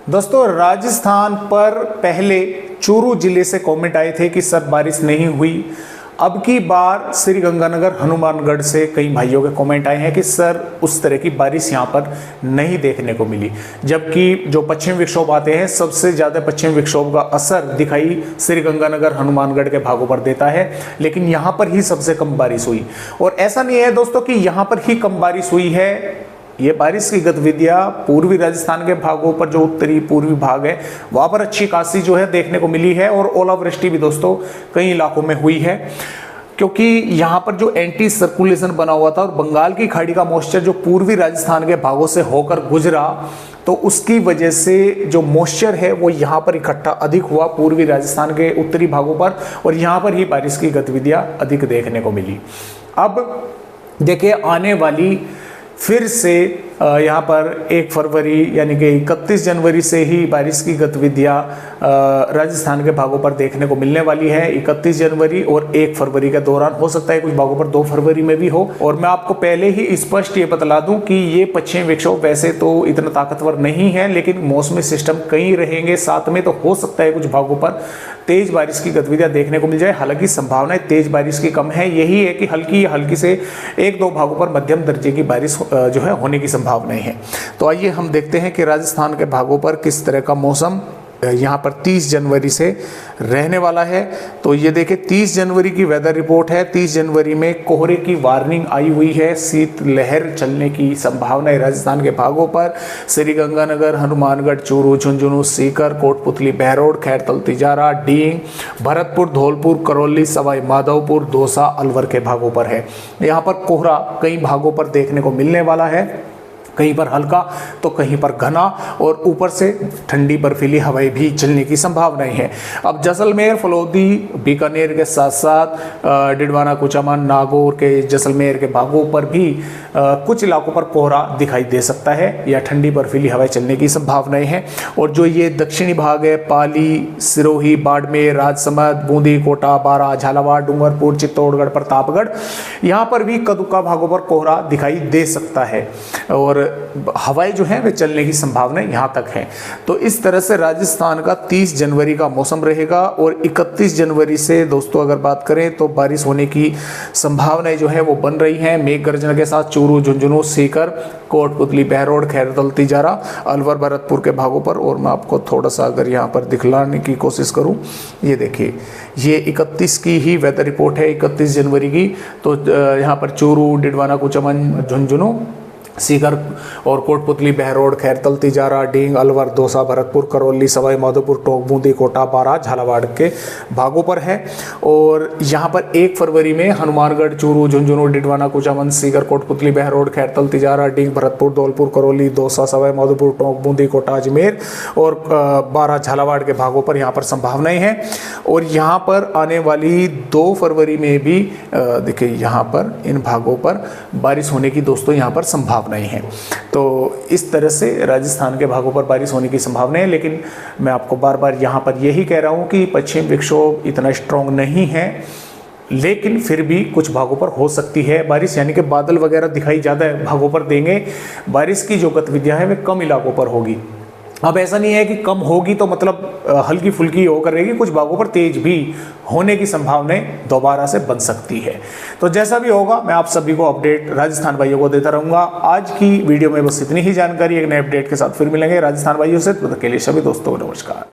दोस्तों राजस्थान पर पहले चूरू जिले से कमेंट आए थे कि सर बारिश नहीं हुई। अब की बार श्रीगंगानगर हनुमानगढ़ से कई भाइयों के कमेंट आए हैं कि सर उस तरह की बारिश यहाँ पर नहीं देखने को मिली, जबकि जो पश्चिम विक्षोभ आते हैं सबसे ज़्यादा पश्चिम विक्षोभ का असर दिखाई श्रीगंगानगर हनुमानगढ़ के भागों पर देता है, लेकिन यहाँ पर ही सबसे कम बारिश हुई। और ऐसा नहीं है दोस्तों कि यहाँ पर ही कम बारिश हुई है, ये बारिश की गतिविधियां पूर्वी राजस्थान के भागों पर, जो उत्तरी पूर्वी भाग है वहां पर अच्छी खासी जो है देखने को मिली है। और ओलावृष्टि भी दोस्तों कई इलाकों में हुई है, क्योंकि यहाँ पर जो एंटी सर्कुलेशन बना हुआ था और बंगाल की खाड़ी का मॉइस्चर जो पूर्वी राजस्थान के भागों से होकर गुजरा, तो उसकी वजह से जो मॉइस्चर है वो यहाँ पर इकट्ठा अधिक हुआ पूर्वी राजस्थान के उत्तरी भागों पर, और यहाँ पर ही बारिश की गतिविधियां अधिक देखने को मिली। अब देखिए आने वाली फिर से यहाँ पर 1 फरवरी यानी कि 31 जनवरी से ही बारिश की गतिविधियाँ राजस्थान के भागों पर देखने को मिलने वाली है। 31 जनवरी और 1 फरवरी के दौरान हो सकता है कुछ भागों पर 2 फरवरी में भी हो। और मैं आपको पहले ही स्पष्ट ये बतला दूं कि ये पश्चिम विक्षोभ वैसे तो इतना ताकतवर नहीं है, लेकिन मौसमी सिस्टम कई रहेंगे साथ में, तो हो सकता है कुछ भागों पर तेज बारिश की गतिविधियां देखने को मिल जाए। हालांकि संभावनाएं तेज बारिश की कम है, यही है कि हल्की से 1-2 भागों पर मध्यम दर्जे की बारिश जो है होने की संभावनाएं हैं। तो आइए हम देखते हैं कि राजस्थान के भागों पर किस तरह का मौसम यहाँ पर 30 जनवरी से रहने वाला है। तो ये देखिए 30 जनवरी की वेदर रिपोर्ट है। 30 जनवरी में कोहरे की वार्निंग आई हुई है, शीतलहर चलने की संभावना है राजस्थान के भागों पर। श्रीगंगानगर, हनुमानगढ़, चूरू, झुंझुनू, सीकर, कोटपुतली, बहरोड, खैरतल, तिजारा, डींग, भरतपुर, धौलपुर, करौली, सवाई माधोपुर, दौसा, अलवर के भागों पर है। यहाँ पर कोहरा कई भागों पर देखने को मिलने वाला है, कहीं पर हल्का तो कहीं पर घना, और ऊपर से ठंडी बर्फीली हवाएं भी चलने की संभावनाएं हैं। अब जैसलमेर, फलौदी, बीकानेर के साथ साथ डिडवाना, कुचामन, नागौर के जैसलमेर के भागों पर भी कुछ इलाकों पर कोहरा दिखाई दे सकता है या ठंडी बर्फीली हवाएं चलने की संभावनाएं हैं। और जो ये दक्षिणी भाग है, पाली, सिरोही, बाड़मेर, राजसमंद, बूंदी, कोटा, बारा, झालावाड़, डूंगरपुर, चित्तौड़गढ़, प्रतापगढ़, यहाँ पर भी कदुका भागों पर कोहरा दिखाई दे सकता है और हवाएं जो हैं वे चलने की संभावना यहाँ तक है। तो इस तरह से राजस्थान का 30 जनवरी का मौसम रहेगा। और 31 जनवरी से दोस्तों अगर बात करें तो बारिश होने की संभावनाएं जो है वो बन रही हैं, मेघ गर्जना के साथ चूरू, झुंझुनू, सीकर, कोटपुतली, बहरोड, खैरतल, तिजारा, अलवर, भरतपुर के भागों पर। और मैं आपको थोड़ा सा अगर यहाँ पर दिखलाने की कोशिश करूँ, ये देखिए ये 31 की ही वेदर रिपोर्ट है, 31 जनवरी की। तो यहाँ पर चूरू, डिडवाना, कुचामन, झुंझुनू, सीकर और कोटपुतली, बहरोड, खैरतल, तिजारा, डींग, अलवर, दौसा, भरतपुर, करौली, सवाई माधोपुर, टोंक, बूंदी, कोटा, बारा, झालावाड़ के भागों पर है। और यहाँ पर 1 फरवरी में हनुमानगढ़, चूरू, झुंझुनू, डिडवाना, कुचामन, सीकर, कोटपुतली, बहरोड, खैरतल, तिजारा, डींग, भरतपुर, धौलपुर, करौली, दौसा, सवाई माधोपुर, टोंक, बूंदी, कोटा, अजमेर और बारा, झालावाड़ के भागों पर यहाँ पर संभावनाएं हैं। और यहाँ पर आने वाली 2 फरवरी में भी देखिए यहाँ पर इन भागों पर बारिश होने की दोस्तों यहाँ पर संभावना नहीं है। तो इस तरह से राजस्थान के भागों पर बारिश होने की संभावना है। लेकिन मैं आपको बार बार यहाँ पर यही कह रहा हूँ कि पश्चिम विक्षोभ इतना स्ट्रॉन्ग नहीं है, लेकिन फिर भी कुछ भागों पर हो सकती है बारिश, यानी कि बादल वगैरह दिखाई ज़्यादा भागों पर देंगे। बारिश की जो गतिविधियाँ हैं वे कम इलाकों पर होगी। अब ऐसा नहीं है कि कम होगी तो मतलब हल्की फुल्की होकर रहेगी, कुछ भागों पर तेज भी होने की संभावनाएं दोबारा से बन सकती है। तो जैसा भी होगा मैं आप सभी को अपडेट राजस्थान भाइयों को देता रहूंगा। आज की वीडियो में बस इतनी ही जानकारी, एक नए अपडेट के साथ फिर मिलेंगे राजस्थान भाइयों से। तो तब तक के लिए सभी दोस्तों को नमस्कार।